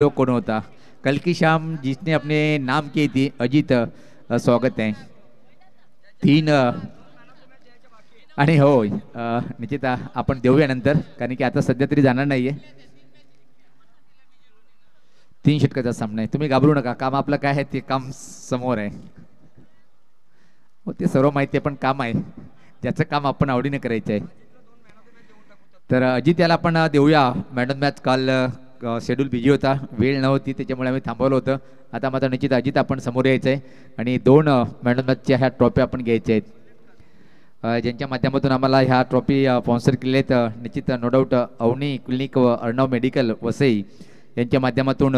लोग कौन होता। कल की शाम जिसने अपने नाम की थी अजित, स्वागत है। तीन आणि हो निश्चित आपण देऊया नंतर, कारण की आता सध्या तरी जाणार नाहीये. 3 षटकाचा सामना आहे, तुम्ही घाबरू नका. काम आपलं काय आहे ते काम समोर आहे. हो ते सर्व माहिती आहे, पण काम आहे ज्याचं काम आपण आवडीने करायचं आहे. तर अजित याला आपण देऊया. मॅडम मॅच काल शेड्यूल बिझी होता, वेळ नव्हती, त्याच्यामुळे आम्ही थांबवलं होतं. आता मात्र निश्चित अजित आपण समोर यायचं आहे आणि 2 मॅडम मॅचच्या ह्या ट्रॉफी आपण घ्यायच्या आहेत. ज्यांच्या माध्यमातून आम्हाला ह्या ट्रॉफी स्पॉन्सर केले आहेत निश्चित नो डाऊट अवनी क्लिनिक व अर्णव मेडिकल वसई यांच्या माध्यमातून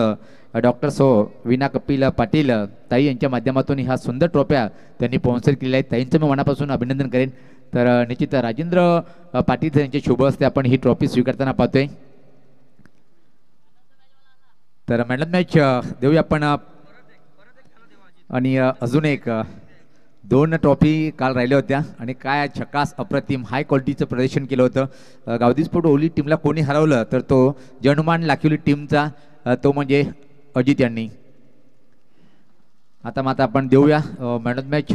डॉक्टर सो विना कपिल पाटील ताई यांच्या माध्यमातून ह्या सुंदर ट्रॉफ्या त्यांनी स्पॉन्सर केलेल्या आहेत. ताईंचं मी मनापासून अभिनंदन करेन. तर निश्चित राजेंद्र पाटील यांच्या शुभ हस्ते आपण ही ट्रॉफी स्वीकारताना पाहतोय. तर मॅडम मॅच देऊया आपण. आणि अजून एक 2 ट्रॉफी काल राहिल्या होत्या आणि काय झकास अप्रतिम हाय क्वालिटीचं प्रदर्शन केलं होतं. गावदी स्पोर्ट ओली टीमला कोणी हरवलं तर तो जनुमान लाखिवली टीमचा तो म्हणजे अजित यांनी. आता मात्र आपण देऊया man of match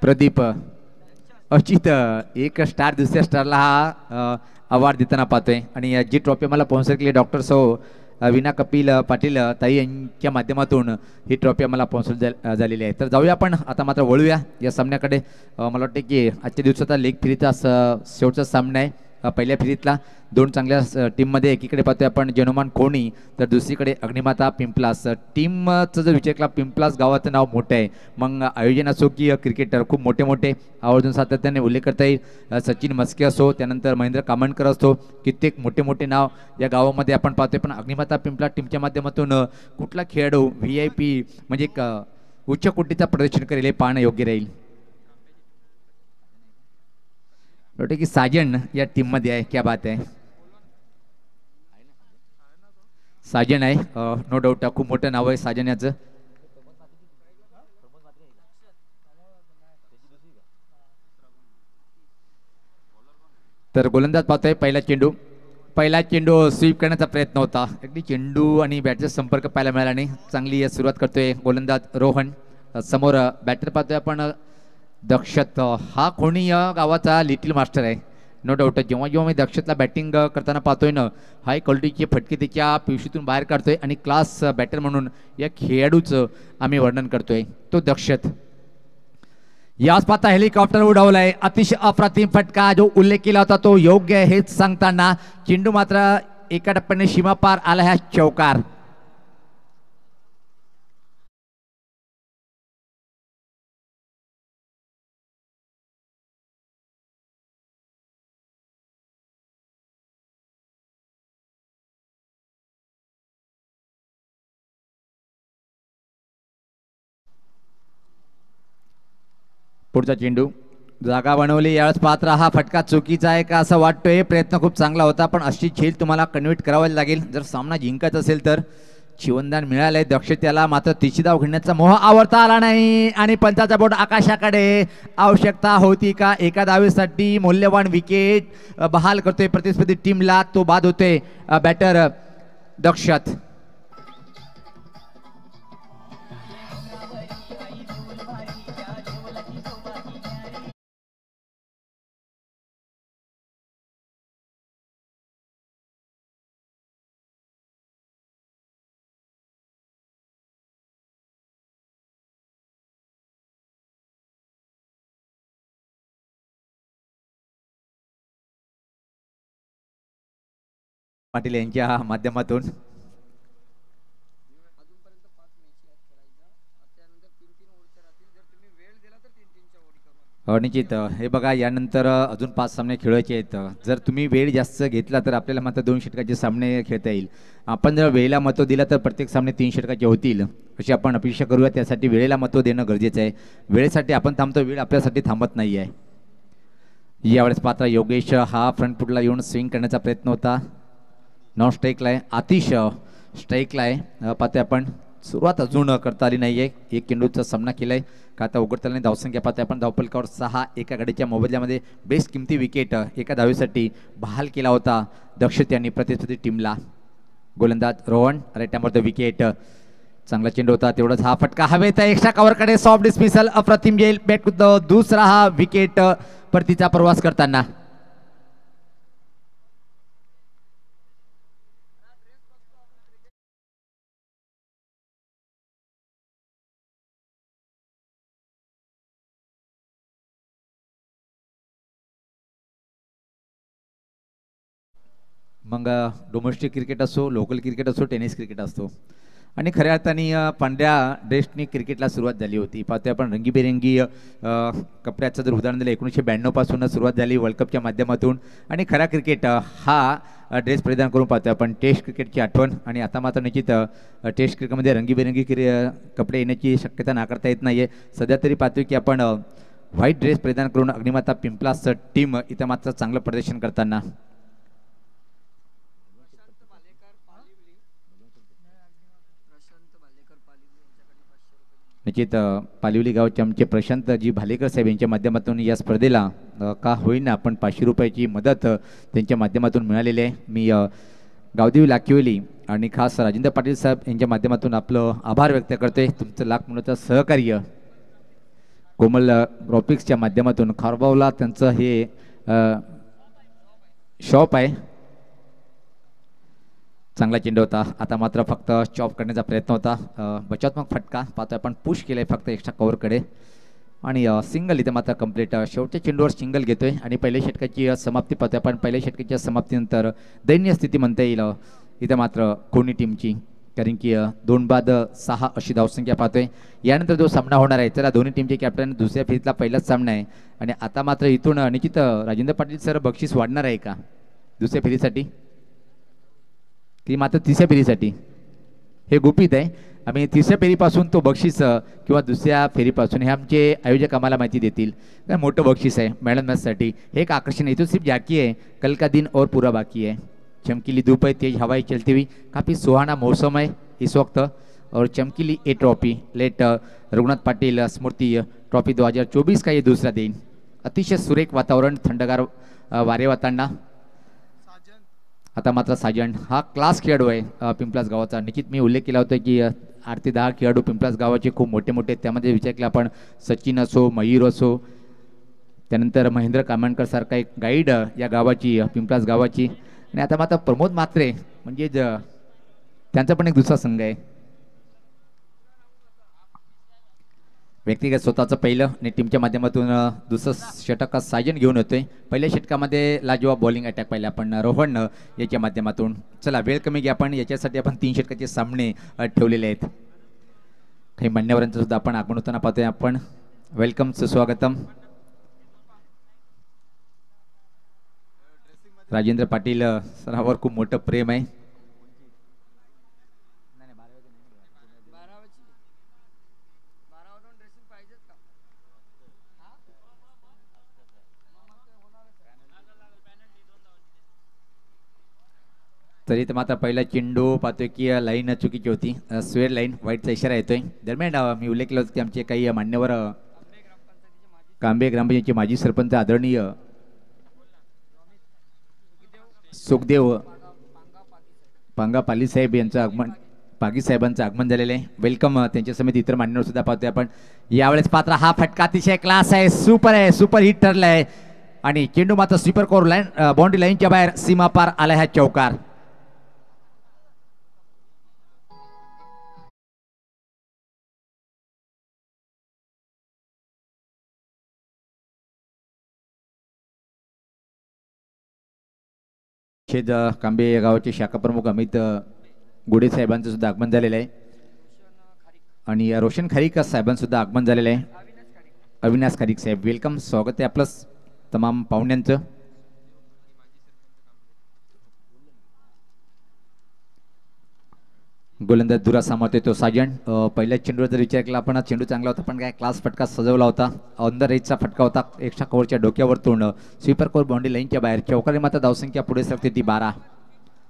Pradeep. Ajit एक स्टार दुसऱ्या स्टारला हा अवॉर्ड देताना पाहतोय. आणि जी ट्रॉफी मला स्पॉन्सर केली डॉक्टर सो विना कपिल पाटील ताई यांच्या माध्यमातून ही ट्रॉफी आम्हाला स्पॉन्सर झालेली आहे. तर जाऊया आपण आता मात्र वळूया या सामन्याकडे. मला वाटते की आजच्या दिवसाचा लेग फेरीचा शेवटचा सामना आहे. पहिल्या फेरीतला 2 चांगल्या टीममध्ये एकीकडे पाहतोय आपण जनुमान कोणी, तर दुसरीकडे अग्निमाता पिंपलास. टीमचं जर विचार केला, पिंपलास गावाचं नाव मोठं आहे. मग आयोजन असो की क्रिकेटर खूप मोठे मोठे आवर्जून सातत्याने उल्लेख करता येईल. सचिन मस्के असो, त्यानंतर महेंद्र कामणकर असो, कित्येक मोठे मोठे नाव या गावामध्ये आपण पाहतोय. पण अग्निमाता पिंपला टीमच्या माध्यमातून कुठला खेळाडू VIP म्हणजे उच्च कोटीचा प्रदर्शन करेल हे पाहणं योग्य राहील. वाटतं की साजन या टीम मध्ये आहे. क्या बात आहे, साजन आहे. नो डाऊट खूप मोठं नाव आहे साजन याचं. तर गोलंदाज पाहतोय. पहिला चेंडू स्वीप करण्याचा प्रयत्न होता. अगदी चेंडू आणि बॅटचा संपर्क पाहायला मिळाला नाही. चांगली सुरुवात करतोय गोलंदाज रोहन. समोर बॅटर पाहतोय आपण दक्षत. हा कोणी या गावाचा लिटिल मास्टर आहे नो डाऊट. जेव्हा जेव्हा मी दक्षतला बॅटिंग करताना पाहतोय ना, हाय क्वालिटीचे फटके त्याच्या पिशवीतून बाहेर काढतोय आणि क्लास बॅटर म्हणून या खेळाडूचं आम्ही वर्णन करतोय तो दक्षत. याच पाहता हेलिकॉप्टर उडवलाय. अतिशय अप्रतिम फटका जो उल्लेख केला होता तो योग्य आहे हेच सांगताना चेंडू मात्र एका टप्प्याने सीमा पार आला. ह्या चौकार. पुढचा चेंडू जागा बनवली. यावेळेस पात्र हा फटका चुकीचा आहे का असं वाटतोय. प्रयत्न खूप चांगला होता पण अशी झेल तुम्हाला कन्व्हर्ट करावं लागेल जर सामना जिंकायचा असेल तर. जीवनदान मिळालंय दक्षतेला, मात्र तिची धाव घेण्याचा मोह आवडता आला नाही आणि पंचाचा बोट आकाशाकडे. आवश्यकता होती का एका धावेसाठी मौल्यवान विकेट बहाल करतोय प्रतिस्पर्धी टीमला. तो बाद होतोय बॅटर दक्षत. पाटील यांच्या माध्यमातून निश्चित. हे बघा यानंतर अजून 5 सामने खेळायचे आहेत. जर तुम्ही वेळ जास्त घेतला तर आपल्याला मात्र 2 षटकाचे सामने खेळता येईल. आपण जर वेळेला महत्त्व दिलं तर प्रत्येक सामने 3 षटकाचे होतील अशी आपण अपेक्षा करूया. त्यासाठी वेळेला महत्त्व देणं गरजेचं आहे. वेळेसाठी आपण थांबतो, वेळ आपल्यासाठी थांबत नाही आहे. यावेळेस पात्र योगेश हा फ्रंट फुटला येऊन स्विंग करण्याचा प्रयत्न होता. नॉन स्ट्राईकला आहे. आतिश स्ट्राईकला आहे. पाहतोय आपण सुरुवात अजून करता आली नाहीये. एक चेंडूचा सामना केलाय का आता उघडताना धावसंख्या पाहतोय आपण धावपलकावर 6 एका गाडीच्या मोबदल्यामध्ये बेस्ट किमती विकेट एका धावेसाठी बहाल केला होता दक्षित यांनी प्रतिस्पर्धी टीमला. गोलंदाज रोहन राईट द विकेट. चांगला चेंडू होता तेवढाच हा फटका हवेत एक्स्ट्रा कव्हरकडे सॉफ्ट डिस्मिसल अप्रतिम जेल बॅट दुसरा हा विकेट परतीचा प्रवास करताना. मग डोमेस्टिक क्रिकेट असो लोकल क्रिकेट असो टेनिस क्रिकेट असतो आणि खऱ्या अर्थाने पांढऱ्या ड्रेसनी क्रिकेटला सुरुवात झाली होती. पाहतोय आपण रंगीबेरंगी कपड्याचं जर उदाहरण दिलं 1992 पासून सुरुवात झाली वर्ल्ड कपच्या माध्यमातून आणि खरा क्रिकेट हा ड्रेस परिधान करून पाहतोय आपण टेस्ट क्रिकेटची आठवण. आणि आता मात्र निश्चित टेस्ट क्रिकेटमध्ये रंगीबेरंगी कपडे येण्याची शक्यता नाकारता येत नाही आहे. सध्या तरी पाहतोय की आपण व्हाईट ड्रेस परिधान करून अग्निमाता पिंपलास टीम इथं मात्र चांगलं प्रदर्शन करताना. निश्चित पालिवली गावचे आमचे प्रशांतजी भालेकर साहेब यांच्या माध्यमातून या स्पर्धेला का होईना आपण 500 रुपयाची मदत त्यांच्या माध्यमातून मिळालेली आहे. मी गावदेवी लाखिवली आणि खास राजेंद्र पाटील साहेब यांच्या माध्यमातून आपलं आभार व्यक्त करतोय. तुमचं लाख मोलाचं सहकार्य कोमल ग्राफिक्सच्या माध्यमातून खारबावला त्यांचं हे शॉप आहे. चांगला चेंडू होता आता मात्र फक्त चॉप करण्याचा प्रयत्न होता बचावात्मक फटका पाहतोय आपण पुश केलाय फक्त एक्स्ट्रा कव्हरकडे आणि सिंगल इथे मात्र कंप्लीट शेवटच्या चेंडूवर सिंगल घेतोय आणि पहिल्या षटकाची समाप्ती पाहतोय आपण. पहिल्या षटकाच्या समाप्तीनंतर दैन्य स्थिती म्हणता येईल इथे मात्र कोणी टीमची कारण की 2-6 अशी धावसंख्या पाहतोय. यानंतर जो सामना होणार आहे त्याला दोन्ही टीमचे कॅप्टन दुसऱ्या फेरीतला पहिलाच सामना आहे आणि आता मात्र इथून निश्चित राजेंद्र पाटील सर बक्षीस वाढणार आहे का दुसऱ्या फेरीसाठी की मात्र तिसऱ्या फेरीसाठी हे गुपित आहे. आम्ही तिसऱ्या फेरीपासून तो बक्षीस किंवा दुसऱ्या फेरीपासून हे आमचे आयोजक आम्हाला माहिती देतील. काय मोठं बक्षीस आहे मॅडम मॅचसाठी हे एक आकर्षण आहे. तो सिर्फ जाकी है कल का दिन और पूरा बाकी है. चमकीली धूप है तेज हवाएं चलती हुई काफ़ी सुहाना मौसम है इस वक्त और चमकीली ये ट्रॉफी लेट रघुनाथ पाटिल स्मृति ट्रॉफी 2024 का ये दूसरा दिन. अतिशय सुरेख वातावरण थंडगार वारे वातांना. आता मात्र साजन हा क्लास खेळाडू आहे पिंपलास गावाचा. निश्चित मी उल्लेख केला होता की 8 ते 10 खेळाडू पिंपलास गावाचे खूप मोठे मोठे त्यामध्ये विचार केला आपण सचिन असो मयूर असो त्यानंतर महेंद्र कामणकर सारखा एक गाईड या गावाची पिंपलास गावाची आणि आता मात्र प्रमोद म्हात्रे म्हणजे त्यांचा पण एक दुसरा संघ आहे. व्यक्तिगत स्वतःचं पहिलं आणि टीमच्या माध्यमातून दुसरं षटक साजन घेऊन येतोय. पहिल्या षटकामध्ये लाजवाब बॉलिंग अटॅक पाहिला आपण रोहन याच्या माध्यमातून. चला वेळ कमी घ्या आपण याच्यासाठी आपण 3 षटकाचे सामने ठेवलेले आहेत. काही मान्यवरांचं सुद्धा आपण आगमन होताना पाहतोय आपण. वेलकम सुस्वागतम. राजेंद्र पाटील सरावर खूप मोठं प्रेम आहे. तरी तर मात्र पहिला चेंडू पाहतोय की लाईन चुकीची होती स्वेअर लाईन व्हाईटचा इशारा येतोय. दरम्यान मी उल्लेख केला होता की आमचे काही मान्यवर कांबे ग्रामपंचायतचे माजी सरपंच आदरणीय सुखदेव पांगा पाली साहेब यांचं आगमन पागी साहेबांचं आगमन झालेलं आहे. वेलकम त्यांच्या समेत इतर मान्यवर सुद्धा पाहतोय आपण. यावेळेस पात्र हा फटका अतिशय क्लास आहे सुपर हिट ठरला आहे आणि चेंडू मात्र स्वीपर कोर लाईन बाउंड्री लाईनच्या बाहेर सीमा पार आला हा चौकार. छेद कांबे या गावाचे शाखा प्रमुख अमित गुडे साहेबांचं सुद्धा आगमन झालेलं आहे आणि रोशन खारीक साहेबांचं सुद्धा आगमन झालेलं आहे. अविनाश खारीक साहेब वेलकम स्वागत आहे आपलं तमाम पाहुण्यांचं. गोलंदाज दुरा सामोरतोय तो साजन. पहिल्या चेंडूवर जर विचार केला आपण चेंडू चांगला होता पण काय क्लास फटका सजवला होता. ऑन द रेजचा फटका होता एक्स्ट्रा कव्हरच्या डोक्यावर तोंड स्वीपर कोर बाउंड्री लाईनच्या बाहेर. चौकारी मात्र धावसंख्या पुढे सरकते ती 12.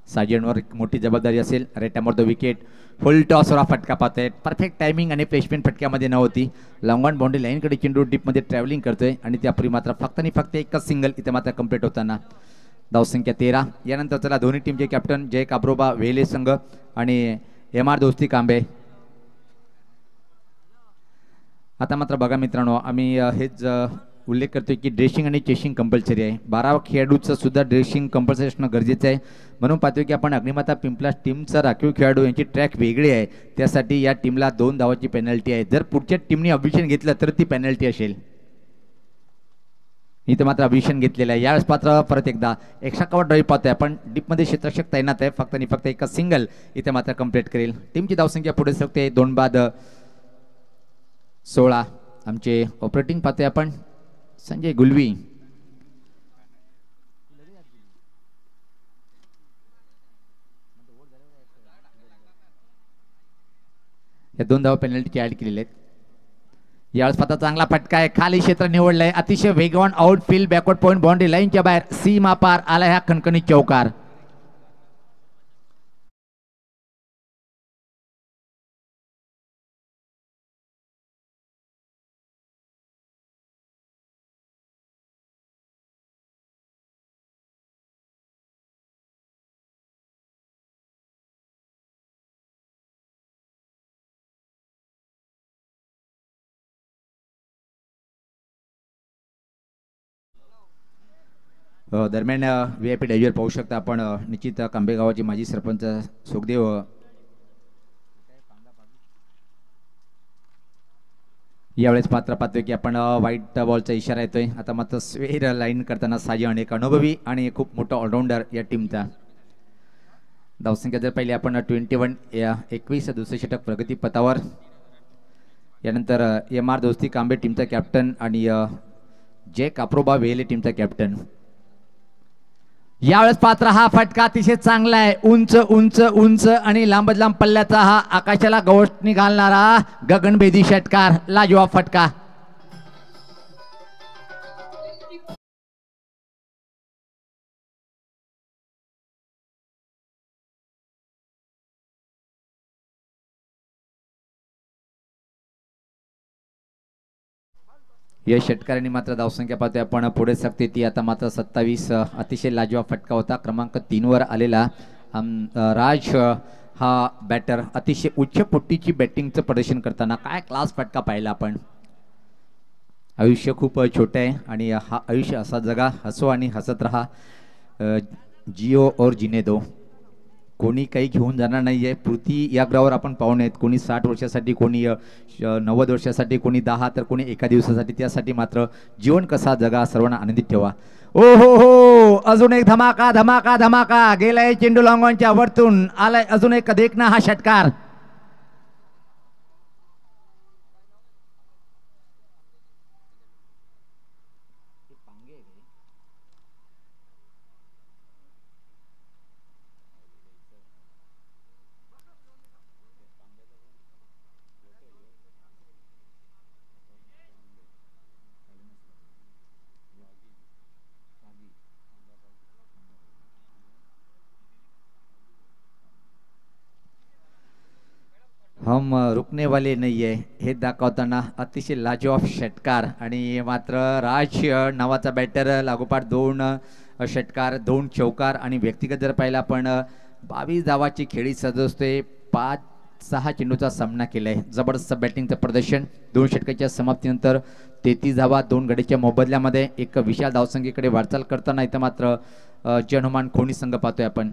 साजियनवर एक मोठी जबाबदारी असेल. रेटामोर द विकेट. फुल टॉसवर हा फटका पाहतोय. परफेक्ट टायमिंग आणि प्लेसमेंट फटक्यामध्ये नव्हती. लॉंग ऑन बाउंड्री लाईनकडे चेंडू डीपमध्ये ट्रॅव्हलिंग करतोय आणि त्यापूर्वी मात्र फक्त आणि फक्त एकच सिंगल इथे मात्र कंप्लीट होताना. धावसंख्या 13. यानंतर चला दोन्ही टीमचे कॅप्टन जय काब्रोबा वेले संघ आणि MR दोस्ती कांबे. आता मात्र बघा मित्रांनो, आम्ही हेच उल्लेख करतोय की ड्रेसिंग आणि चेसिंग कंपल्सरी आहे. 12 खेळाडूचं सुद्धा ड्रेसिंग कंपल्सरी असणं गरजेचं आहे. म्हणून पाहतोय की आपण अग्निमाता पिंपलास टीमचा राखीव खेळाडू यांची ट्रॅक वेगळी आहे. त्यासाठी या टीमला 2 धावाची पेनल्टी आहे. जर पुढच्या टीमने अभिषेक घेतलं तर ती पेनल्टी असेल. इथे मात्र अभिषेक घेतलेला आहे. यावेळेस पात्र परत एकदा एक्स्ट्रा कव्हर ड्राईव्ह पाहतोय आपण. डीपमध्ये क्षेत्ररक्षक तैनात आहे. फक्त आणि फक्त एका सिंगल इथे मात्र कंप्लीट करेल. टीमची धावसंख्या पुढे सरकते 2 बाद 16. आमचे ऑपरेटिंग पाहतोय आपण संजय गुलवी. या 2 धावा पेनल्टी ऍड केलेले आहेत. यावेळेस पाहता चांगला फटका आहे. खाली क्षेत्र निवडलंय. अतिशय वेगवान आउटफील्ड बॅकवर्ड पॉईंट बाउंड्री लाईनच्या बाहेर सीमा पार आला ह्या खणखणीत चौकार. दरम्यान VIP डॅजवर पाहू शकता आपण निश्चित कांबे गावाचे माजी सरपंच सुखदेव यावेळेस मात्र पाहतोय की आपण व्हाईट बॉलचा इशारा येतोय. आता मात्र स्वेर लाईन करताना साजिद एक अनुभवी आणि खूप मोठा ऑलराऊंडर या टीमचा. धावसंख्या जर पाहिली आपण 21 दुसरे षटक प्रगती पथावर. यानंतर MR दोस्ती कांबे टीमचा कॅप्टन आणि जय काप्रोबा वेले टीमचा कॅप्टन. यावेळेस पात्र हा फटका अतिशय चांगला आहे. उंच उंच उंच आणि लांबच लांब पल्ल्याचा हा आकाशाला गवसणी घालणारा गगनभेदी षटकार. लाजवाब फटका. या षटकारांनी मात्र धावसंख्या पाहतोय आपण पुढे सरकते ती आता मात्र 27. अतिशय लाजवाब फटका होता. क्रमांक 3 वर आलेला राज हा बॅटर अतिशय उच्च पट्टीची बॅटिंगचं प्रदर्शन करताना काय क्लास फटका पाहिला आपण. आयुष्य खूप छोटे आहे आणि हा आयुष्य असा जगा, हसो आणि हसत राहा. जिओ और जिने दो. कोणी काही घेऊन जाणार नाही आहे. पृथ्वी या ग्रहावर आपण पाहून आहेत. कोणी 60 वर्षासाठी, कोणी 90 वर्षासाठी, कोणी 10, तर कोणी एका दिवसासाठी. त्यासाठी मात्र जीवन कसा जगा, सर्वांना आनंदित ठेवा. ओ हो हो, अजून एक धमाका धमाका धमाका. गेलाय चेंडू लॉंगॉनच्या वरतून आलाय अजून एक देखना हा षटकार. हम रुकने वाले नाही आहे हे दाखवताना अतिशय लाजवाब षटकार. आणि मात्र राज नावाचा बॅटर लागोपाठ 2 षटकार, 2 चौकार आणि व्यक्तिगत जर पाहिला आपण 22 धावाची खेळी सजवतोय. 5-6 चेंडूचा सामना केलाय. जबरदस्त बॅटिंगचं प्रदर्शन. 2 षटकाच्या समाप्तीनंतर 33 धावा 2 गडीच्या मोबदल्यामध्ये एक विशाल धावसंख्येकडे वाटचाल करताना इथं मात्र हनुमान खोणी संघ पाहतोय आपण.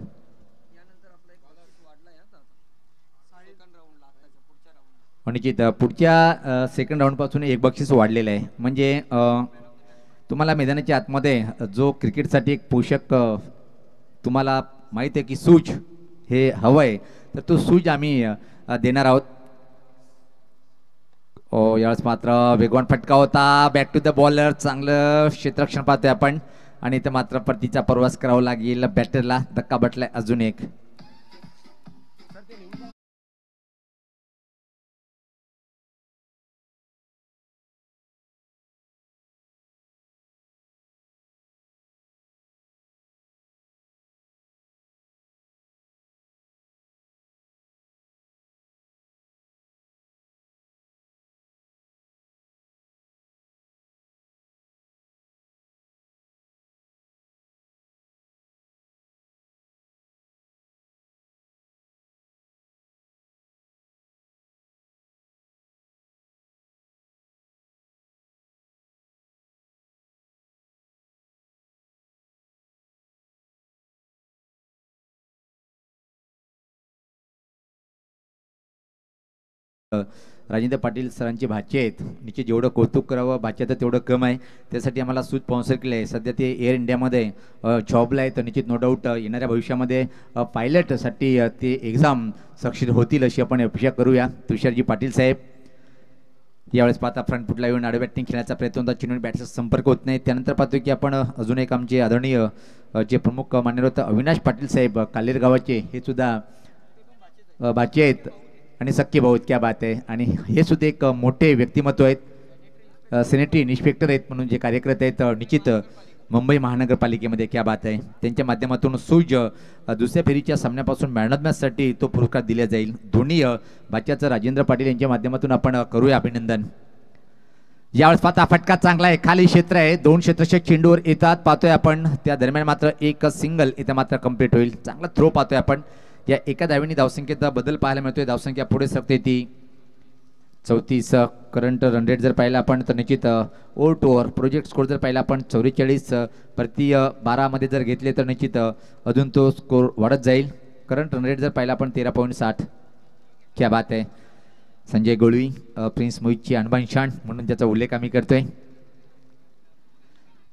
निश्चित पुढच्या सेकंड राऊंड पासून एक बक्षीस वाढलेलं आहे. म्हणजे तुम्हाला मैदानाच्या आतमध्ये जो क्रिकेटसाठी एक पोषक तुम्हाला माहिती आहे की सूज हे हवं आहे, तर तो सूज आम्ही देणार आहोत. यावेळेस मात्र वेगवान फटका होता. Back to the bowler. चांगलं क्षेत्ररक्षण पाहतोय आपण आणि इथं मात्र परतीचा प्रवास करावा लागेल. बॅटरला धक्का बसलाय अजून एक. राजेंद्र पाटील सरांचे भाचे आहेत. निश्चित जेवढं कौतुक करावं भाच्याचं तेवढं कम आहे. त्यासाठी आम्हाला सूट स्पॉन्सर केलं आहे. सध्या ते एअर इंडियामध्ये जॉबला आहे. तर निश्चित नो डाऊट येणाऱ्या भविष्यामध्ये पायलटसाठी ते एक्झाम सक्सेस होतील अशी आपण अपेक्षा करूया. तुषारजी पाटील साहेब यावेळेस पाहता फ्रंट फुटला येऊन आडव्या बॅटिंग खेळण्याचा प्रयत्न होता. चेंडून बॅटचा संपर्क होत नाही. त्यानंतर पाहतोय की आपण अजून एक आमचे आदरणीय जे प्रमुख मान्यवर होतं अविनाश पाटील साहेब कालेर गावाचे, हे सुद्धा भाचे आहेत आणि सख्खे भाऊ आहेत. क्या बात आहे. आणि हे सुद्धा एक मोठे व्यक्तिमत्व आहेत. सेनेटरी इन्स्पेक्टर आहेत म्हणून जे कार्यकर्ते आहेत निश्चित मुंबई महानगरपालिकेमध्ये. क्या बात आहे. त्यांच्या माध्यमातून सूज दुसऱ्या फेरीच्या सामन्यापासून मॅन ऑफ मॅचसाठी तो पुरस्कार दिला जाईल. दोन्ही भाच्याचं राजेंद्र पाटील यांच्या माध्यमातून आपण करूया अभिनंदन. यावेळेस पाहता फटका चांगला आहे. खाली क्षेत्र आहे. 2 क्षेत्ररक्षक चेंडूवर येतात पाहतोय आपण. त्या दरम्यान मात्र एक सिंगल इथे मात्र कंप्लीट होईल. चांगला थ्रो पाहतोय आपण. या एका धावेने धावसंख्येत बदल पाहायला मिळतोय. धावसंख्या पुढे सरकते ती 34. करंट रन रेट जर पाहिला आपण तर निश्चित over to over project score जर पाहिला आपण 44 प्रति 12 मध्ये जर घेतले तर निश्चित अजून तो स्कोर वाढत जाईल. करंट रन रेट जर पाहिला आपण 13.60. क्या बात आहे. संजय गोळवी प्रिन्स मोहितची अनबान शान म्हणून त्याचा उल्लेख आम्ही करतोय.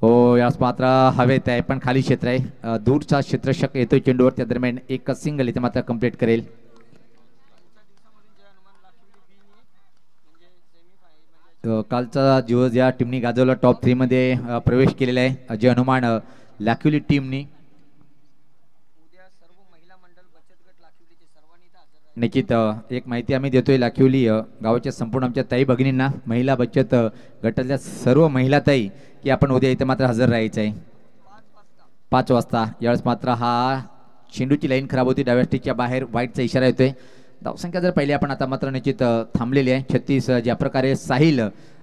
हो याच मात्र हवेत आहे पण खाली क्षेत्र आहे. दूरचा क्षेत्ररक्षक येतोय चेंडूवर. त्या दरम्यान एक सिंगल इथे मात्र कंप्लीट करेल. कालचा दिवस या टीमनी गाजवला. टॉप 3 मध्ये प्रवेश केलेला आहे. अजय हनुमान लाखिवली टीमनी. निश्चित एक माहिती आम्ही देतोय लाखिवली गावाच्या संपूर्ण आमच्या ताई भगिनींना, महिला बचत गटातल्या सर्व महिला ताई, की आपण उद्या इथे मात्र हजर राहायचं आहे 5 वाजता. यावेळेस मात्र हा चेंडूची लाईन खराब होती. डाव्या स्टिकच्या बाहेर वाईटचा इशारा येतोय. धावसंख्या जर पाहिली आपण आता मात्र निश्चित थांबलेली आहे 36. ज्या प्रकारे साहिल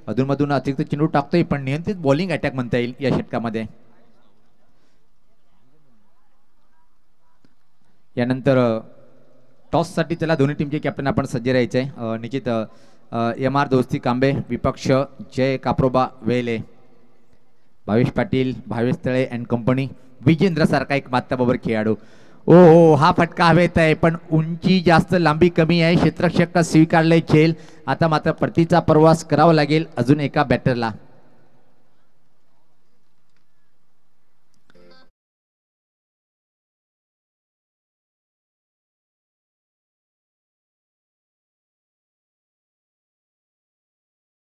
अधूनमधून अतिरिक्त चेंडू टाकतोय पण नियंत्रित बॉलिंग अटॅक म्हणता येईल या षटकामध्ये. यानंतर टॉससाठी त्याला दोन्ही टीमचे कॅप्टन आपण सज्ज राहायचे आहे. निश्चित MR दोस्ती कांबे विपक्ष जय काप्रोबा वेले, भावेश पाटील, भावेश तळे अँड कंपनी, विजेंद्र सारखा एक मात्ताबरोबर खेळाडू. ओ हो हा फटका हवेत आहे पण उंची जास्त लांबी कमी आहे. क्षेत्ररक्षक स्वीकारले झेल. आता मात्र परतीचा प्रवास करावा लागेल अजून एका बॅटरला.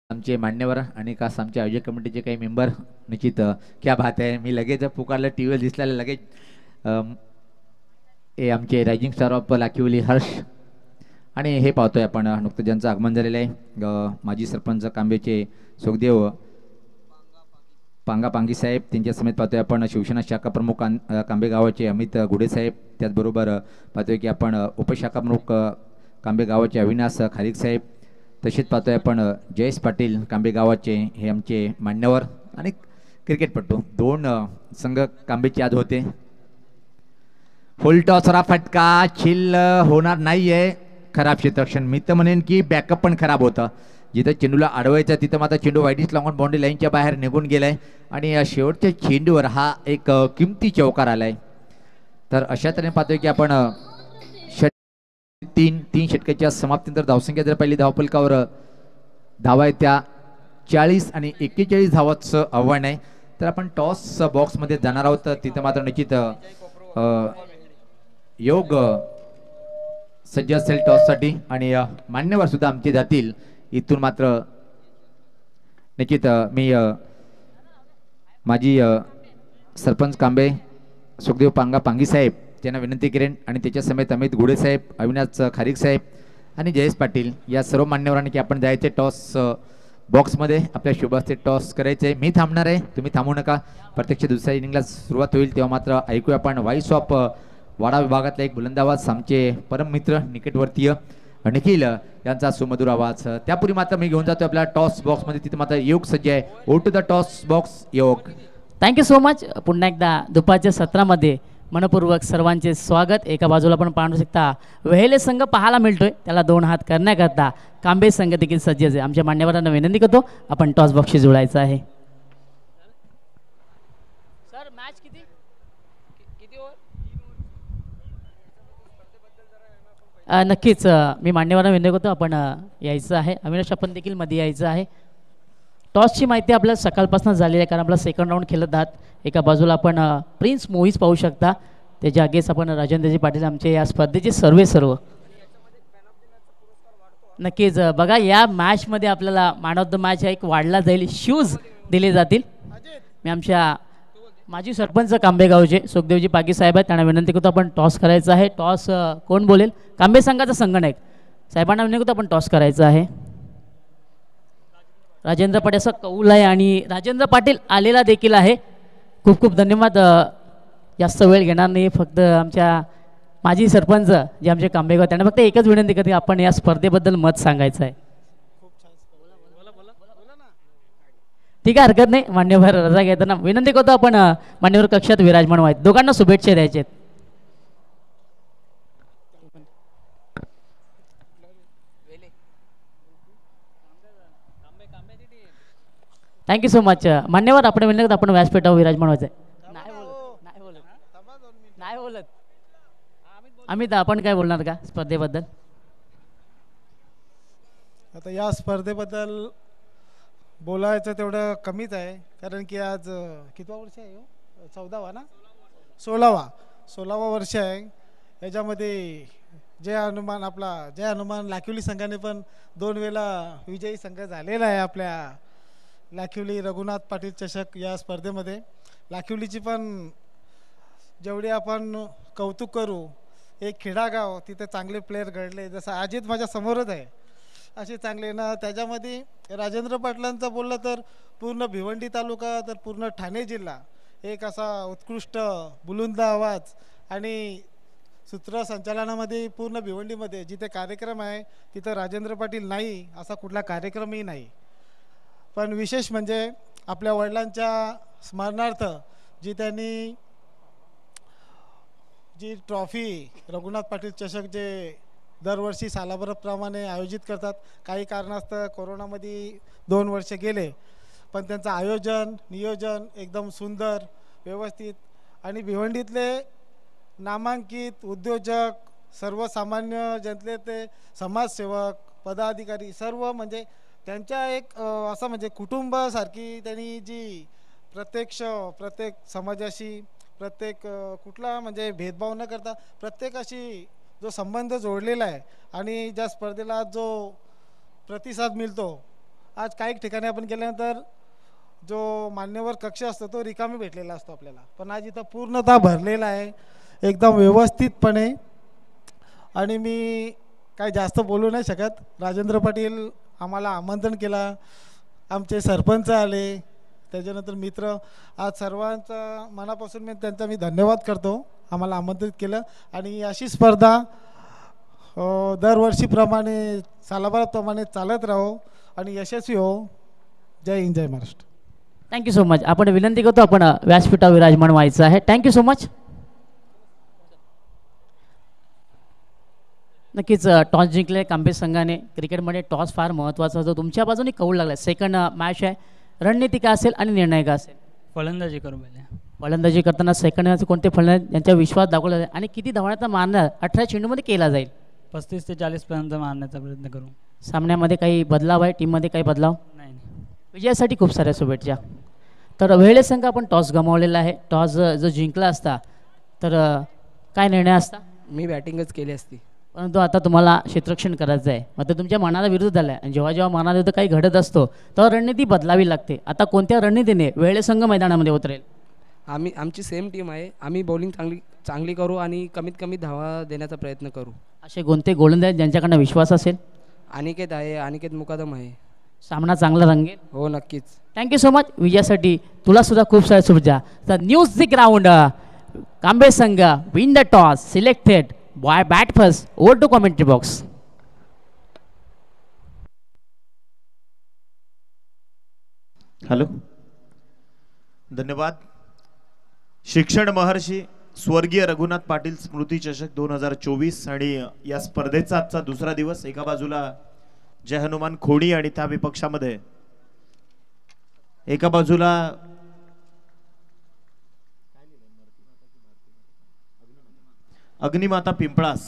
आमचे मान्यवर आणि खास आमच्या आयोजक कमिटीचे काही मेंबर निश्चित क्या बात आहे. मी लगेच पुकारलं टीव्हीवर दिसलेलं लगेच हे आमचे rising star of Lakhivali Harsh. आणि हे पाहतोय आपण नुकतं ज्यांचं आगमन झालेलं आहे माजी सरपंच कांबेचे सुखदेव पांगा पांगी साहेब, त्यांच्या समेत पाहतोय आपण शिवसेना शाखा प्रमुख कांबे गावाचे अमित गुडे साहेब. त्याचबरोबर पाहतोय की आपण उपशाखा प्रमुख कांबे गावाचे अविनाश खारीक साहेब. तसेच पाहतोय आपण जयेश पाटील कांबे गावाचे हे आमचे मान्यवर आणि क्रिकेटपटू. 2 संघ कांबेचे आज होते. फुल टॉसरा फटका छिल होणार नाहीये. खराब क्षेत्ररक्षण. मी तर म्हणेन की बॅकअप पण खराब होतं. जिथं चेंडूला अडवायचं तिथं मात्र चेंडू वाईडीच लावून बाउंड्री लाईनच्या बाहेर निघून गेलाय आणि शेवटच्या चेंडूवर हा एक किमती चौकार आलाय. तर अशा तऱ्हेने पाहतोय की आपण 3 षटकाच्या समाप्तीनंतर धावसंख्या जर पहिली धावफलकावर धावा आहे त्या 40 आणि 41 धावाचं आव्हान आहे. तर आपण टॉस बॉक्समध्ये जाणार आहोत. तिथं मात्र निश्चित योग सज्ज असेल टॉससाठी आणि मान्यवर सुद्धा आमचे जातील. इथून मात्र निश्चित मी माजी सरपंच कांबे सुखदेव पांगा पांगी साहेब त्यांना विनंती करेन आणि त्याच्या समेत अमित गुडे साहेब, अविनाश खारीक साहेब आणि जयेश पाटील या सर्व मान्यवरांनी की आपण जायचे टॉस बॉक्समध्ये. आपल्या शुभ हस्ते टॉस करायचे. मी थांबणार आहे, तुम्ही थांबू नका. प्रत्यक्ष दुसऱ्या इनिंगला सुरुवात होईल तेव्हा मात्र ऐकूया आपण व्हॉइस ऑफ वाडा विभागातला एक बुलंद आवाज, आमचे परम मित्र निकटवर्तीय निखिल यांचा सुमधुर आवाज. त्यापूर्वी मात्र मी घेऊन जातो आपल्या टॉस बॉक्समध्ये. तिथे मात्र योग सज्ज आहे. ओ टू द टॉस बॉक्स योग. Thank you so much. पुन्हा एकदा दुपारच्या सत्रामध्ये मनपूर्वक सर्वांचे स्वागत. एका बाजूला पण पाहू शकता वेहेले संघ पाहायला मिळतोय, त्याला 2 हात करण्याकरता कांबे संघ देखील सज्ज आहे. आमच्या मान्यवरांना विनंती करतो आपण टॉस बॉक्सशी जुळायचं आहे. सर मॅच किती ओव्हर? नक्कीच मी मान्यवरांना विनंती करतो आपण यायचं आहे. अविनाश आपण देखील मध्ये यायचं आहे. टॉसची माहिती आपल्याला सकाळपासून झालेली आहे कारण आपला सेकंड राऊंड खेळत आहात. एका बाजूला आपण प्रिन्स मूव्हीज पाहू शकता, त्याच्या अगेन्स्ट आपण राजेंद्रजी पाटील आमचे या स्पर्धेचे सर्व नक्कीच बघा या मॅचमध्ये आपल्याला मॅन ऑफ द मॅच एक वाढला जाईल, शूज दिले जातील. मी आमच्या माजी सरपंच कांबेगावचे सुखदेवजी पागी साहेब आहेत, त्यांना विनंती करतो आपण टॉस करायचं आहे. टॉस कोण बोलेल? कांबे संघाचा संगणक साहेबांना विनंती करतो आपण टॉस करायचं आहे. राजेंद्र पाटील असं कौल आहे आणि राजेंद्र पाटील आलेला देखील आहे. खूप खूप धन्यवाद. जास्त वेळ घेणार नाही, फक्त आमच्या माजी सरपंच जे आमचे कांबेगाव त्यांना फक्त एकच विनंती करते आपण या स्पर्धेबद्दल मत सांगायचं आहे. ठीक आहे, हरकत नाही. मान्यवर रजा घेताना विनंती करतो आपण मान्यवर कक्षात विराजमान व्हायचे. दोघांना शुभेच्छा द्यायचे. Thank you so much. मान्यवर आपण विनंती करतो आपण व्यासपीठावर विराजमान व्हायचं. नाही बोलत अमित, आपण काय बोलणार का स्पर्धेबद्दल? आता या स्पर्धेबद्दल बोलायचं तेवढं कमीच आहे कारण की आज कितवा वर्ष आहे? 14वा ना? 16वा वर्ष आहे. याच्यामध्ये जय हनुमान लाखिवली संघाने पण 2 वेळा विजयी संघ झालेला आहे. आपल्या लाखिवली रघुनाथ पाटील चषक या स्पर्धेमध्ये लाखिवलीची पण जेवढी आपण कौतुक करू, एक खेडागाव तिथे चांगले प्लेयर घडले, जसं अजित माझ्या समोरच आहे, असे चांगले ना. त्याच्यामध्ये राजेंद्र पाटलांचं बोललं तर पूर्ण भिवंडी तालुका तर पूर्ण ठाणे जिल्हा एक असा उत्कृष्ट बुलंद आवाज आणि सूत्रसंचालनामध्ये पूर्ण भिवंडीमध्ये जिथे कार्यक्रम आहे तिथं राजेंद्र पाटील नाही असा कुठला कार्यक्रमही नाही. पण विशेष म्हणजे आपल्या वडिलांच्या स्मरणार्थ जी ट्रॉफी रघुनाथ पाटील चषक जे दरवर्षी सालाभराप्रमाणे आयोजित करतात, काही कारणास्तव कोरोनामध्ये 2 वर्ष गेले, पण त्यांचं आयोजन नियोजन एकदम सुंदर व्यवस्थित आणि भिवंडीतले नामांकित उद्योजक, सर्वसामान्य जनतेतले ते समाजसेवक पदाधिकारी सर्व म्हणजे त्यांच्या एक असं म्हणजे कुटुंबासारखी त्यांनी जी प्रत्येक समाजाशी प्रत्येक कुठला म्हणजे भेदभाव न करता प्रत्येकाशी जो संबंध जोडलेला आहे आणि ज्या स्पर्धेला जो प्रतिसाद मिळतो, आज काही ठिकाणी आपण गेल्यानंतर जो मान्यवर कक्ष असतो तो रिकामी भेटलेला असतो आपल्याला, पण आज इथं पूर्णतः भरलेला आहे एकदम व्यवस्थितपणे. आणि मी काय जास्त बोलू नाही शकत. राजेंद्र पाटील आम्हाला आमंत्रण केला, आमचे सरपंच आले, त्याच्यानंतर मित्र, आज सर्वांचा मनापासून मी धन्यवाद करतो आम्हाला आमंत्रित केलं. आणि अशी स्पर्धा दरवर्षीप्रमाणे सालाबाराप्रमाणे चालत राहो आणि यशस्वी हो. जय हिंद, जय महाराष्ट्र. Thank you so much. आपण विनंती करतो आपण व्यासपीठावर विराजमान व्हायचं आहे. Thank you so much. नक्कीच टॉस जिंकले कांबे संघाने. क्रिकेटमध्ये टॉस फार महत्त्वाचा असतो. तुमच्या बाजूने कौल लागला. सेकंड मॅच आहे, रणनीती काय असेल आणि निर्णय काय असेल? फलंदाजी करू पहिले. फलंदाजी करताना सेकंड मॅच कोणते फलंदाज यांचा विश्वास दाखवला जाईल आणि किती धावांचा मारणार 18 चेंडूमध्ये केला जाईल? 35 ते 40 पर्यंत मारण्याचा प्रयत्न करू. सामन्यामध्ये काही बदलाव आहे? टीममध्ये काही बदलाव नाही. विजयासाठी खूप साऱ्या शुभेच्छा. तर वेळे संघ आपण टॉस गमावलेला आहे. टॉस जो जिंकला असता तर काय निर्णय असता? मी बॅटिंगच केली असती, परंतु आता तुम्हाला क्षेत्ररक्षण करायचं आहे, मग ते तुमच्या मनाला विरुद्ध झालं आहे. आणि जेव्हा जेव्हा मनाविरुद्ध काही घडत असतो तेव्हा रणनीती बदलावी लागते. आता कोणत्या रणनीतीने वेळे संघ मैदानामध्ये उतरेल? आमची सेम टीम आहे. आम्ही बॉलिंग चांगली करू आणि कमीत कमी धावा देण्याचा प्रयत्न करू. असे कोणते गोलंदाज ज्यांच्याकडनं विश्वास असेल? अनिकेत आहे, अनिकेत मुकादम आहे. सामना चांगला रंगेल. हो नक्कीच. Thank you so much. विजयासाठी तुला सुद्धा खूप साऱ्या शुभेच्छा. तर न्यूज द ग्राउंड कांबे संघ win the toss, selected by bat first. Over to commentary box. Hello, धन्यवाद. शिक्षण महर्षी स्वर्गीय रघुनाथ पाटील स्मृती चषक 2024 आणि या स्पर्धेचा आजचा दुसरा दिवस. एका बाजूला जय हनुमान खोडी आणि त्या विपक्षामध्ये एका बाजूला अग्निमाता पिंपळास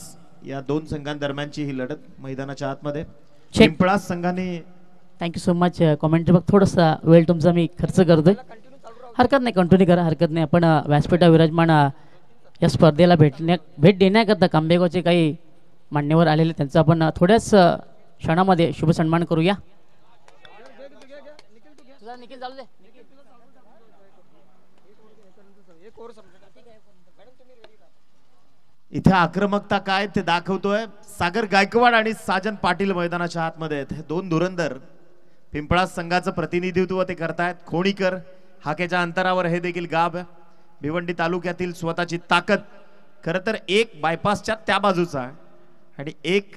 या दोन संघांदरम्यानची ही लढत मैदानाच्या आतमध्ये. Check. पिंपळास संघाने थँक्यू सो मच. कॉमेंट्री बघ थोडासा वेळ तुमचा मी खर्च करतोय. हरकत नाही, कंटिन्यू करा, हरकत नाही. आपण व्यासपीठा विराजमान या स्पर्धेला भेट देण्याकरता कांबेगावचे काही मान्यवर आलेले त्यांचा आपण थोड्याच क्षणामध्ये शुभ सन्मान करूया. इथे आक्रमकता काय ते दाखवतोय सागर गायकवाड आणि साजन पाटील मैदानाच्या आतमध्ये आहेत. हे दोन धुरंधर पिंपळास संघाचं प्रतिनिधित्व ते करतायत. खोणीकर हाकेच्या अंतरावर हे देखील गाव आहे. भिवंडी तालुक्यातील स्वतःची ताकद. खरं तर एक बायपासच्या त्या बाजूचा आणि एक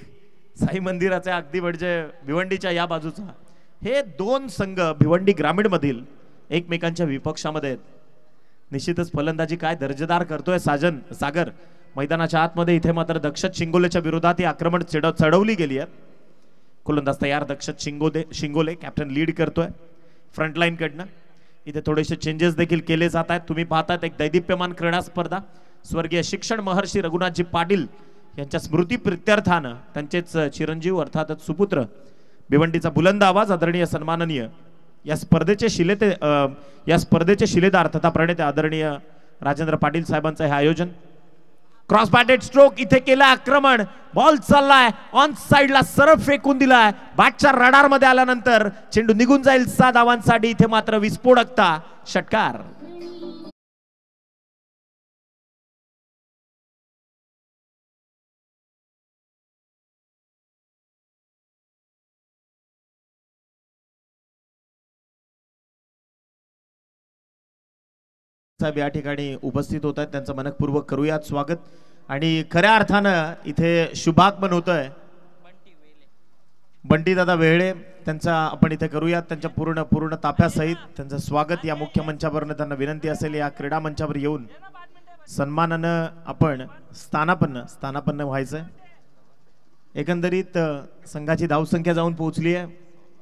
साई मंदिराच्या अगदी म्हणजे भिवंडीच्या या बाजूचा. हे दोन संघ भिवंडी ग्रामीण मधील एकमेकांच्या विपक्षामध्ये आहेत. निश्चितच फलंदाजी काय दर्जेदार करतोय सागर मैदानाच्या आतमध्ये. इथे मात्र दक्षत शिंगोलेच्या विरोधात ही आक्रमण चढवली गेली आहे. गोलंदाज तयार दक्षत शिंगोले कॅप्टन लीड करतोय फ्रंटलाईन कडनं. इथे थोडेसे चेंजेस देखील केले जात आहेत. तुम्ही पाहतात एक दैदिप्यमान क्रीडा स्पर्धा. स्वर्गीय शिक्षण महर्षी रघुनाथजी पाटील यांच्या स्मृती प्रित्यर्थानं त्यांचेच चिरंजीव अर्थातच सुपुत्र भिवंडीचा बुलंद आवाज आदरणीय सन्माननीय या स्पर्धेचे शिलेदार तथा प्रणेते आदरणीय राजेंद्र पाटील साहेबांचं हे आयोजन. क्रॉस बॅटेड स्ट्रोक इथे केला. आक्रमण बॉल चाललाय ऑन साइडला सरळ फेकून दिलाय. बॅटच्या रडार मध्ये आल्यानंतर चेंडू निघून जाईल 6 धावांसाठी. इथे मात्र विस्फोटकता षटकार. साहेब या ठिकाणी उपस्थित होत आहेत. त्यांचं मनपूर्वक करूयात स्वागत. आणि खऱ्या अर्थानं इथे शुभागमन होतंय बंटी दादा वेळे त्यांचा आपण इथे करूयात. त्यांच्या पूर्ण ताफ्यासहित त्यांचं स्वागत या मुख्य मंचावरनं. त्यांना विनंती असेल या क्रीडा मंचावर येऊन सन्मानानं आपण स्थानापन्न व्हायचंय. एकंदरीत संघाची धावसंख्या जाऊन पोहोचली आहे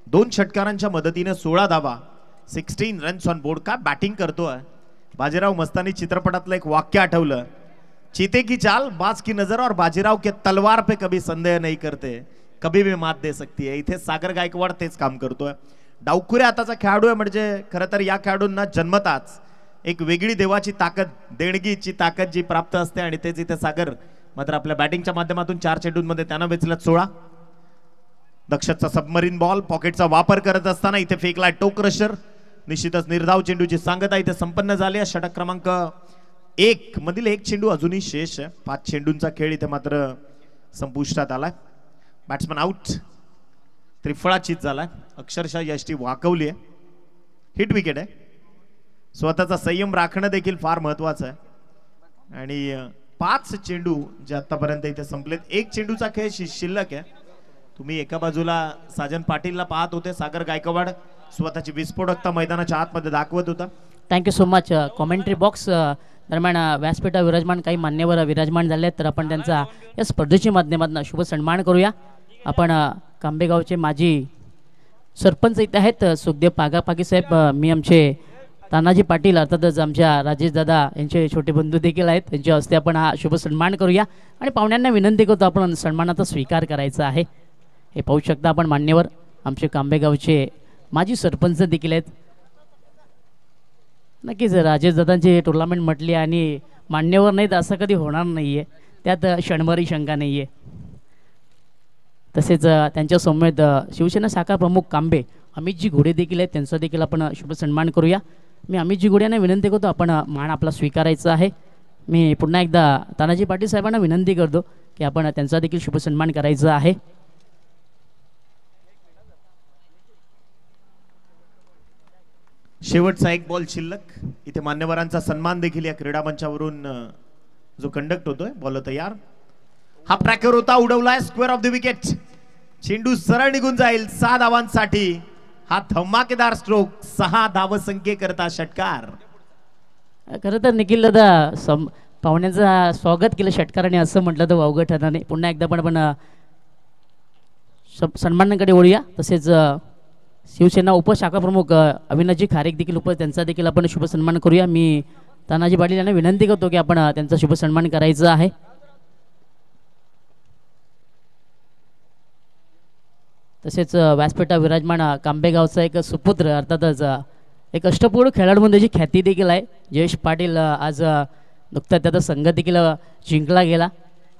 2 षटकारांच्या मदतीने 16 धावा 16 रन्स ऑन बोर्ड. का बॅटिंग करतोय बाजीराव मस्तानी चित्रपटातलं एक वाक्य आठवलं. चीते की चाल बाज की नजर और बाजीराव के तलवार पे कभी संदेह नहीं करते कभी भी मात दे सकती है. इथे सागर गायकवाड तेच काम करतोय. डावखुऱ्या हाताचा खेळाडू आहे. म्हणजे खरं तर या खेळाडूंना जन्मताच एक वेगळी देवाची ताकद देणगीची ताकद जी प्राप्त असते आणि तेच इथे सागर मात्र आपल्या बॅटिंगच्या माध्यमातून 4 चेंडूंमध्ये त्यानं वेचला 16. दक्षतचा सबमरीन बॉल पॉकेटचा वापर करत असताना इथे फेकलाय टो क्रशर. निश्चितच निर्धाव चेंडूची सांगता इथे संपन्न झाली. षटक क्रमांक 1 मधील 1 चेंडू अजूनही शेष आहे. 5 चेंडूंचा खेळ इथे मात्र संपुष्टात आलाय. Batsman out. त्रिफळाचीत झालाय. अक्षरशः यष्टी वाकवली आहे. हिट विकेट आहे. स्वतःचा संयम राखणं देखील फार महत्वाचं आहे. आणि 5 चेंडू जे आतापर्यंत इथे संपलेत. 1 चेंडूचा खेळ शिल्लक आहे. तुम्ही एका बाजूला साजन पाटीलला पाहत होते. सागर गायकवाड स्वतःची विस्फोटकता मैदानाच्या आतमध्ये दाखवत होता. Thank you so much. Commentary box दरम्यान व्यासपीठा विराजमान काही मान्यवर विराजमान झाले आहेत. तर आपण त्यांचा या स्पर्धेच्या माध्यमातून शुभ सन्मान करूया. आपण कांबेगावचे माजी सरपंच इथे आहेत सुखदेव पागापागी साहेब. मी आमचे तानाजी पाटील अर्थातच आमच्या राजेश दादा यांचे छोटे बंधू देखील आहेत. त्यांच्या हस्ते आपण हा शुभ सन्मान करूया. आणि पाहुण्यांना विनंती करतो आपण सन्मानाचा स्वीकार करायचा आहे. हे पाहू शकता आपण मान्यवर आमचे कांबेगावचे माजी सरपंच देखील आहेत. नक्कीच राजेश दादांची टुर्नामेंट म्हटली आणि मान्यवर नाहीत असं कधी होणार नाही आहे. त्यात क्षणभरही शंका नाही आहे. तसेच त्यांच्या समवेत शिवसेना शाखा प्रमुख कांबे अमितजी घोडे देखील आहेत. त्यांचा देखील आपण शुभ सन्मान करूया. मी अमितजी घोडे यांना विनंती करतो आपण मान आपला स्वीकारायचा आहे. मी पुन्हा एकदा तानाजी पाटील साहेबांना विनंती करतो की आपण त्यांचा देखील शुभ सन्मान करायचा आहे. शेवटचा 1 बॉल शिल्लक. इथे मान्यवरांचा सन्मान देखील या क्रीडा मंचावरून जो कंडक्ट होतोय. बॉल तयार. हा ट्रॅकर होता उडवलाय स्क्वेअर ऑफ द विकेट. चेंडू सरळ निघून जाईल 6 धावांसाठी. हा धमाकेदार स्ट्रोक 6 धावसंख्ये करता षटकार. खरं तर निखिल दादा पाहुण्यांचं स्वागत केलं षटकाराने असं म्हटलं तर वावगं ठरणार नाही. पुन्हा एकदा पण सन्मानाकडे वळूया. तसेच शिवसेना उपशाखा प्रमुख अविनाशजी खारेक देखील त्यांचा देखील आपण शुभ सन्मान करूया. मी तानाजी पाटील यांना विनंती करतो की आपण त्यांचा शुभ सन्मान करायचा आहे. तसेच व्यासपीठा विराजमान कांबेगावचा एक सुपुत्र अर्थातच एक अष्टपैलू खेळाडू म्हणून त्याची ख्याती देखील आहे. जयेश पाटील आज नुकताच त्याचा संघ देखील जिंकला गेला.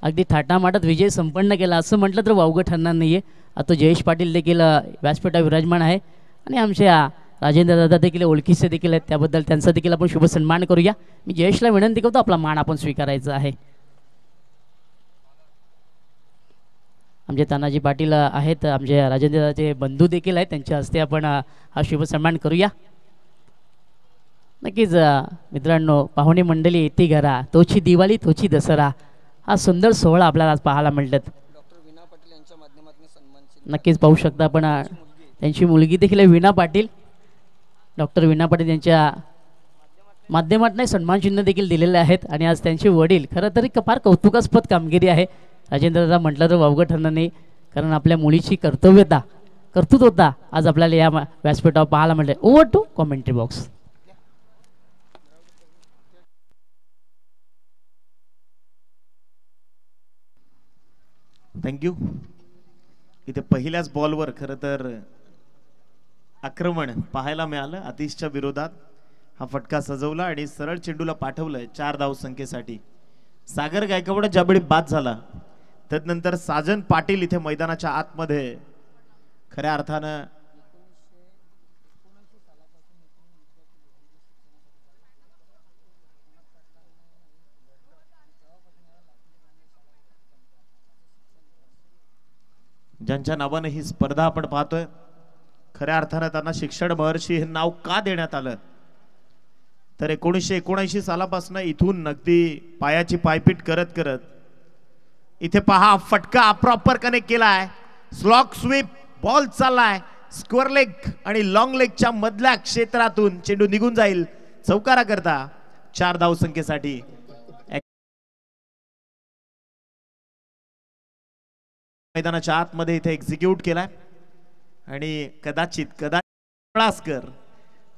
अगदी थाटामाटात विजय संपन्न केला असं म्हटलं तर वावगं ठरणार नाही आहे. आता जयेश पाटील देखील व्यासपीठा विराजमान आहे आणि आमच्या राजेंद्र दादा देखील ओळखीचे देखील आहेत. त्याबद्दल त्यांचा देखील आपण शुभ सन्मान करूया. मी जयेशला विनंती करतो आपला मान आपण स्वीकारायचा आहे. आमचे तानाजी पाटील आहेत, आमचे राजेंद्र दादाचे बंधू देखील आहेत, त्यांच्या हस्ते आपण हा शुभ सन्मान करूया. नक्कीच मित्रांनो, पाहुणे मंडळी येते घरा, तोची दिवाळी तोची दसरा, हा सुंदर सोहळा आपल्याला आज पाहायला मिळतात. नक्कीच पाहू शकता आपण त्यांची मुलगी देखील आहे वीणा पाटील. डॉक्टर वीणा पाटील यांच्या माध्यमातून सन्मान चिन्ह देखील दिलेले आहेत आणि आज त्यांचे वडील खरं तर फार कौतुकास्पद कामगिरी आहे. राजेंद्र दादा म्हटलं तर वावगं ठरणार नाही, कारण आपल्या मुलीची कर्तृत्वता आज आपल्याला या व्यासपीठावर पाहायला मिळते. Over to commentary box. Thank you. इथे पहिल्याच बॉलवर खरं तर आक्रमण पाहायला मिळालं. आतिशच्या विरोधात हा फटका सजवला आणि सरळ चेंडूला पाठवलंय 4 धावसंख्येसाठी. सागर गायकवाड ज्यावेळी बाद झाला त्यानंतर साजन पाटील इथे मैदानाच्या आतमध्ये खऱ्या अर्थानं ज्यांच्या नावाने ही स्पर्धा आपण पाहतोय, खऱ्या अर्थानं त्यांना शिक्षण महर्षी हे नाव का देण्यात आलं तर 1979 सालापासून इथून अगदी पायाची पायपीट करत करत इथे पहा फटका प्रॉपर कनेक्ट केलाय. स्लॉक स्वीप बॉल चाललाय स्क्वेअर लेग आणि लॉंग लेगच्या मधल्या क्षेत्रातून चेंडू निघून जाईल चौकारा करता 4 धावसंख्येसाठी. मैदानाच्या आतमध्ये इथे एक्झिक्यूट केलाय आणि कदाचित पिंपळासकर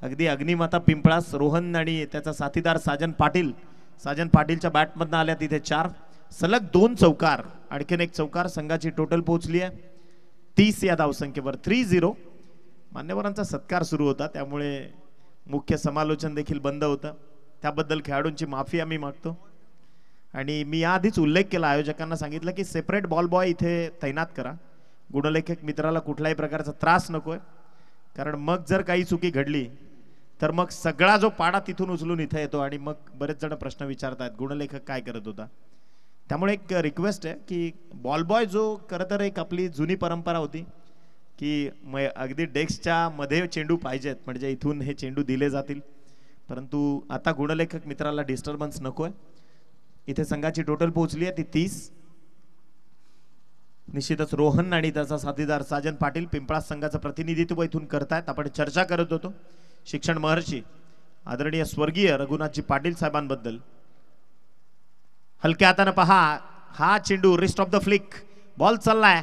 अगदी अग्निमाता पिंपळास रोहन आणि त्याचा साथीदार साजन पाटीलच्या बॅटमधनं आल्या तिथे 4 सलग 2 चौकार, आणखीन एक चौकार. संघाची टोटल पोहोचली आहे 30 या धावसंख्येवर. 3-0. मान्यवरांचा सत्कार सुरू होता त्यामुळे मुख्य समालोचन देखील बंद होतं. त्याबद्दल खेळाडूंची माफी आम्ही मागतो. आणि मी याआधीच उल्लेख केला, आयोजकांना सांगितलं की सेपरेट बॉल बॉय इथे तैनात करा. गुणलेखक मित्राला कुठल्याही प्रकारचा त्रास नकोय, कारण मग जर काही चुकी घडली तर मग सगळा जो पाडा तिथून उचलून इथे येतो आणि मग बरेच जण प्रश्न विचारतात गुणलेखक काय करत होता. त्यामुळे एक रिक्वेस्ट आहे की बॉल बॉय जो खरं तर एक आपली जुनी परंपरा होती की अगदी डेस्कच्या मध्ये चेंडू पाहिजेत म्हणजे इथून हे चेंडू दिले जातील, परंतु आता गुणलेखक मित्राला डिस्टर्बन्स नकोय. इथे संघाची टोटल पोहोचली आहे ती 30. निश्चितच रोहन आणि त्याचा साथीदार साजन पाटील पिंपळास संघाचं प्रतिनिधित्व इथून करतायत. आपण चर्चा करत होतो शिक्षण महर्षी आदरणीय स्वर्गीय रघुनाथजी पाटील साहेबांबद्दल. हलक्या हाताने पहा हा चेंडू wrist of the flick ball चाललाय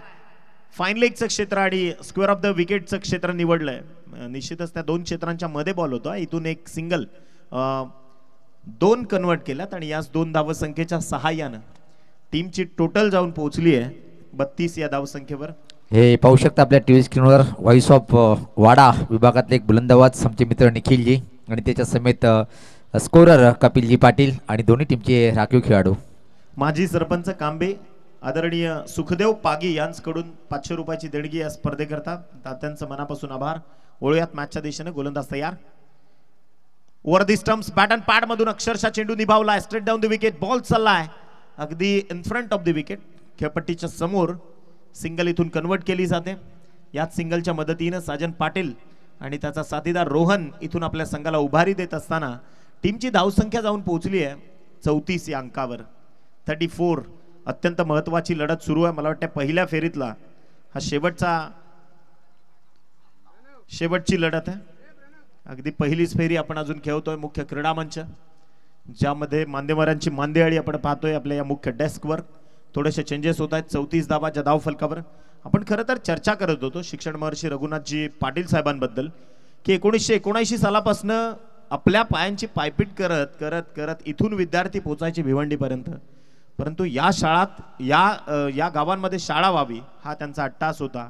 फाईन लेगचं क्षेत्र आणि स्क्वेअर ऑफ द विकेटचं क्षेत्र निवडलंय. निश्चितच त्या 2 क्षेत्रांच्या मध्ये बॉल होता. इथून एक सिंगल 2 कन्वर्ट केल्यात आणि याच 2 धावसंख्येच्या सहाय्यानं टीमची टोटल जाऊन पोहोचली आहे 32 या धावसंख्येवर. हे पाहू शकता आपल्या टीव्ही स्क्रीनवर व्हॉइस ऑफ वाडा विभागातले एक बुलंदाबाज आमचे मित्र निखिलजी आणि त्याच्या समेत स्कोरर कपिलजी पाटील आणि दोन्ही टीमचे राखीव खेळाडू. माजी सरपंच कांबे आदरणीय सुखदेव पागी यांच्याकडून 500 रुपयाची देणगी या स्पर्धेकरता. त्यांचं मनापासून आभार. वळूयात मॅचच्या दिशेने. गोलंदाज तयार. Over the stumps bat and pad मधून अक्षरशः चेंडू निभावलाय straight down the wicket. Ball चाललाय अगदी in front of the wicket खेळपट्टीच्या समोर. सिंगल इथून कन्वर्ट केली जाते. याच सिंगलच्या मदतीने साजन पाटील आणि त्याचा साथीदार रोहन इथून आपल्या संघाला उभारी देत असताना टीमची धावसंख्या जाऊन पोहोचली आहे 34 या अंकावर. 34. अत्यंत महत्वाची लढत सुरू आहे. मला वाटतं पहिल्या फेरीतला हा शेवटची लढत आहे. अगदी पहिलीच फेरी आपण अजून खेळतोय मुख्य क्रीडा मंच, ज्यामध्ये मान्यवरांची मांदेआळी आपण पाहतोय आपल्या या मुख्य डेस्कवर. थोडेसे चेंजेस होत आहेत 34 धावाच्या धाव फलकावर. आपण खरं तर चर्चा करत होतो शिक्षण महर्षी रघुनाथजी पाटील साहेबांबद्दल की 1979 सालापासून आपल्या पायांची पायपीट करत करत करत इथून विद्यार्थी पोचायचे भिवंडीपर्यंत, परंतु या शाळात या गावांमध्ये शाळा व्हावी हा त्यांचा अट्टास होता.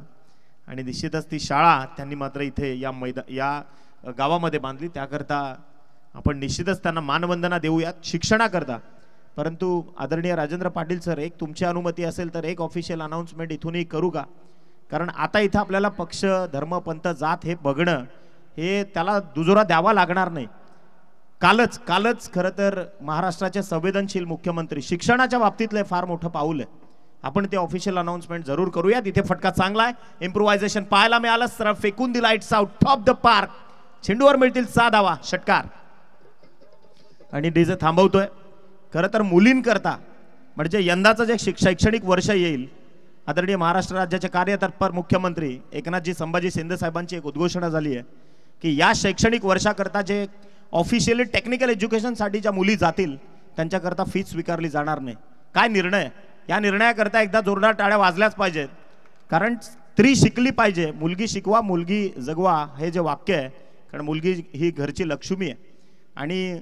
आणि निश्चितच ती शाळा त्यांनी मात्र इथे या गावामध्ये बांधली. त्याकरता आपण निश्चितच त्यांना मानवंदना देऊयात शिक्षणाकरता. परंतु आदरणीय राजेंद्र पाटील सर, एक तुमची अनुमती असेल तर एक ऑफिशियल अनाउन्समेंट इथूनही करू का? कारण आता इथं आपल्याला पक्ष, धर्म, पंथ, जात हे बघणं, हे त्याला दुजोरा द्यावा लागणार नाही. कालच खरं तर महाराष्ट्राचे संवेदनशील मुख्यमंत्री शिक्षणाच्या बाबतीतलं फार मोठं पाऊल आहे. आपण ते ऑफिशियल अनाउन्समेंट जरूर करूया. तिथे फटका चांगला आहे, इम्प्रोव्हायझेशन पाहायला मिळालं, सरळ फेकून दिला it's out top the park. चेंडूवर मिळतील 6 धावा, षटकार. आणि डीजे थांबवतोय. खरं तर मुलींकरता म्हणजे यंदाचं जे शैक्षणिक वर्ष येईल, आदरणीय महाराष्ट्र राज्याचे कार्यतत्पर मुख्यमंत्री एकनाथजी संभाजी शिंदे साहेबांची एक उद्घोषणा झाली आहे की या शैक्षणिक वर्षाकरता जे ऑफिशियली टेक्निकल एज्युकेशनसाठी ज्या मुली जातील त्यांच्याकरता फीस स्वीकारली जाणार नाही. काय निर्णय! या निर्णयाकरता एकदा जोरदार टाळ्या वाजल्याच पाहिजेत. कारण स्त्री शिकली पाहिजे. मुलगी शिकवा, मुलगी जगवा हे जे वाक्य आहे, कारण मुलगी ही घरची लक्ष्मी आहे. आणि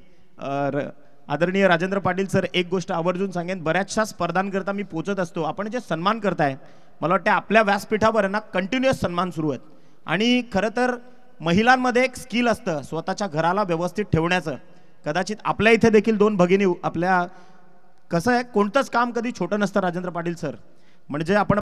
आदरणीय राजेंद्र पाटील सर, एक गोष्ट आवर्जून सांगेन, बऱ्याचशा स्पर्धांकरता मी पोचत असतो. आपण जे सन्मान करताय, मला वाटतं आपल्या व्यासपीठावर ना कंटिन्युअस सन्मान सुरू आहेत. आणि खरं तर महिलांमध्ये एक स्किल असतं स्वतःच्या घराला व्यवस्थित ठेवण्याचं. कदाचित आपल्या इथे देखील 2 भगिनी आपल्या, कसं आहे, कोणतंच काम कधी छोटं नसतं राजेंद्र पाटील सर. म्हणजे आपण